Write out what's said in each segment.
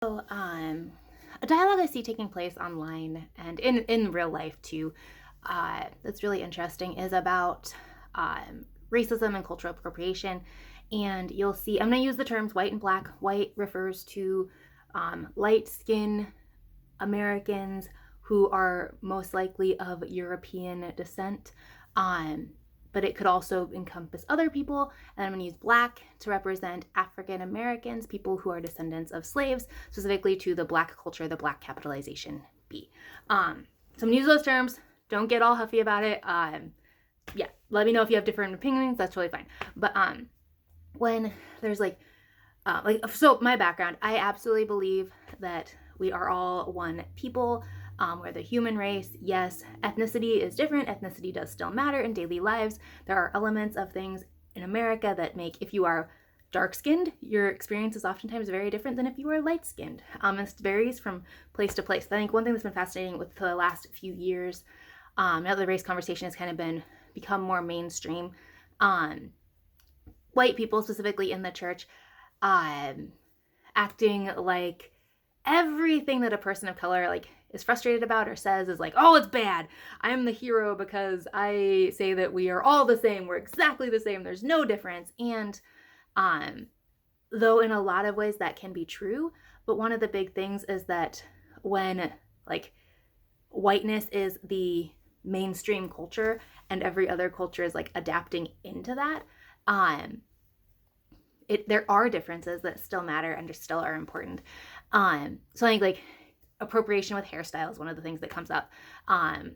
So, a dialogue I see taking place online and in real life too, that's really interesting is about racism and cultural appropriation. And you'll see, I'm going to use the terms white and black. White refers to light skin Americans who are most likely of European descent. Um, but it could also encompass other people. And I'm going to use black to represent African Americans, people who are descendants of slaves, specifically to the black culture, the black capitalization B. So I'm going to use those terms. Don't get all huffy about it. Yeah, let me know if you have different opinions. That's totally fine. But when there's so my background, I absolutely believe that we are all one people. We're the human race. Yes, ethnicity is different. Ethnicity does still matter in daily lives. There are elements of things in America that make, if you are dark skinned, your experience is oftentimes very different than if you are light skinned. It varies from place to place. But I think one thing that's been fascinating with the last few years, now that the race conversation has kind of become more mainstream, white people, specifically in the church, acting like everything that a person of color is frustrated about or says is like, oh, it's bad. I'm the hero because I say that we are all the same. We're exactly the same. There's no difference. And though in a lot of ways that can be true, but one of the big things is that when whiteness is the mainstream culture and every other culture is adapting into that, there are differences that still matter and still are important. So I think appropriation with hairstyle is one of the things that comes up. And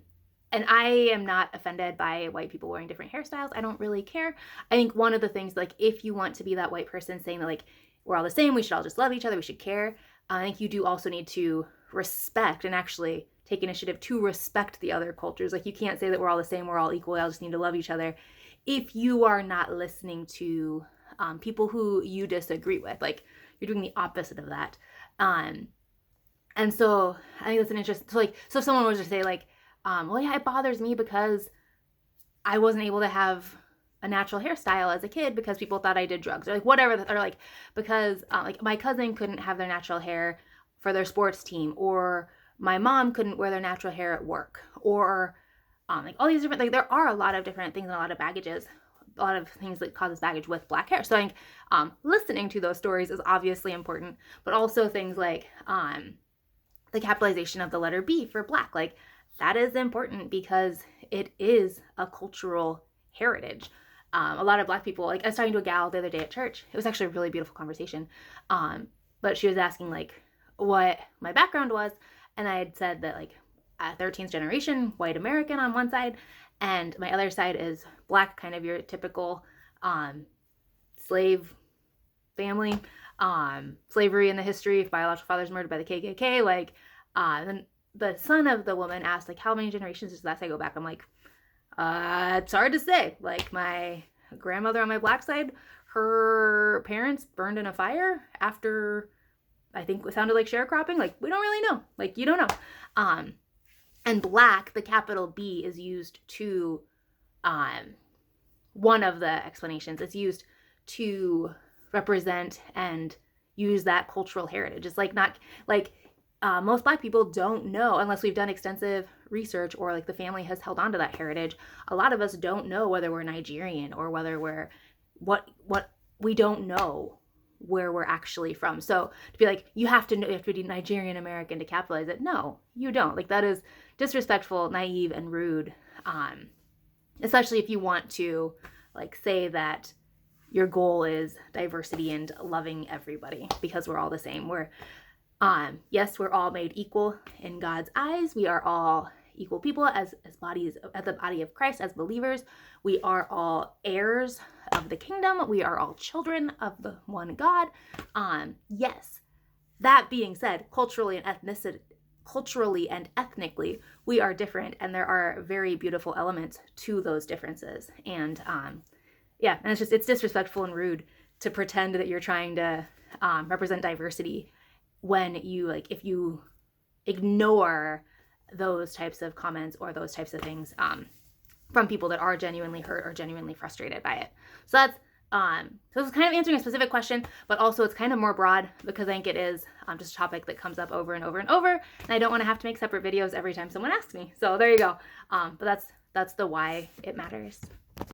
I am not offended by white people wearing different hairstyles. I don't really care. I think one of the things, if you want to be that white person saying that we're all the same, we should all just love each other, we should care, I think you do also need to respect and actually take initiative to respect the other cultures. You can't say that we're all the same, we're all equal, we all just need to love each other if you are not listening to people who you disagree with. You're doing the opposite of that. And so I think that's an interesting, so if someone was to say well, yeah, it bothers me because I wasn't able to have a natural hairstyle as a kid because people thought I did drugs, or whatever, or because my cousin couldn't have their natural hair for their sports team, or my mom couldn't wear their natural hair at work, or all these different, there are a lot of different things and a lot of baggages, a lot of things that causes baggage with black hair. So I think listening to those stories is obviously important, but also things like the capitalization of the letter B for black, that is important because it is a cultural heritage. A lot of black people, I was talking to a gal the other day at church. It was actually a really beautiful conversation. But she was asking what my background was. And I had said that 13th generation white American on one side, and my other side is black, kind of your typical slave family, slavery in the history, biological father's murdered by the KKK. Then the son of the woman asked, how many generations does that say go back? I'm it's hard to say. My grandmother on my black side, her parents burned in a fire after, I think it sounded like sharecropping. We don't really know. You don't know. And black, the capital B, is used to, one of the explanations, it's used to represent and use that cultural heritage. It's not, most black people don't know, unless we've done extensive research or the family has held on to that heritage. A lot of us don't know whether we're Nigerian or whether we're, what we don't know where we're actually from. So to be you have to know, you have to be Nigerian American to capitalize it. No, you don't. That is disrespectful, naive, and rude. Especially if you want to say that your goal is diversity and loving everybody because we're all the same. Yes, we're all made equal in God's eyes. We are all equal people as bodies, as the body of Christ, as believers. We are all heirs of the kingdom. We are all children of the one God. Yes. That being said, culturally and ethnically, we are different, and there are very beautiful elements to those differences. And yeah, and it's disrespectful and rude to pretend that you're trying to represent diversity when you if you ignore those types of comments or those types of things from people that are genuinely hurt or genuinely frustrated by it. So that's So this is kind of answering a specific question, but also it's kind of more broad because I think it is just a topic that comes up over and over and over, and I don't want to have to make separate videos every time someone asks me. So there you go. But that's the why it matters.